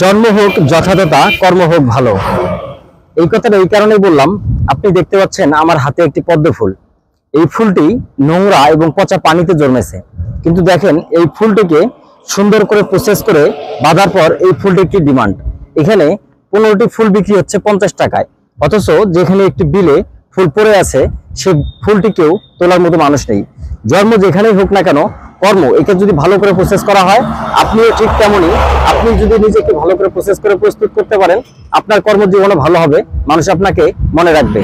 জন্ম হোক যথাযথতা, কর্ম হোক ভালো। এই কথাটা এই কারণেই বললাম, আপনি দেখতে পাচ্ছেন আমার হাতে একটি পদ্ম ফুল। এই ফুলটি নোংরা এবং পচা পানিতে জন্মেছে, কিন্তু দেখেন এই ফুলটিকে সুন্দর করে প্রসেস করে বাঁধার পর এই ফুলটির কি ডিমান্ড। এখানে 15টি ফুল বিক্রি হচ্ছে 50 টাকায়, অথচ যেখানে একটি বিলে ফুল পড়ে আছে সেই ফুলটিকেও তোলার মতো মানুষ নেই। জন্ম যেখানেই হোক না কেন, কর্ম একে যদি ভালো করে প্রসেস করা হয়, আপনিও ঠিক তেমনই। আপনি যদি নিজেকে ভালো করে প্রসেস করে প্রস্তুত করতে পারেন, আপনার কর্মজীবনও ভালো হবে, মানুষ আপনাকে মনে রাখবে।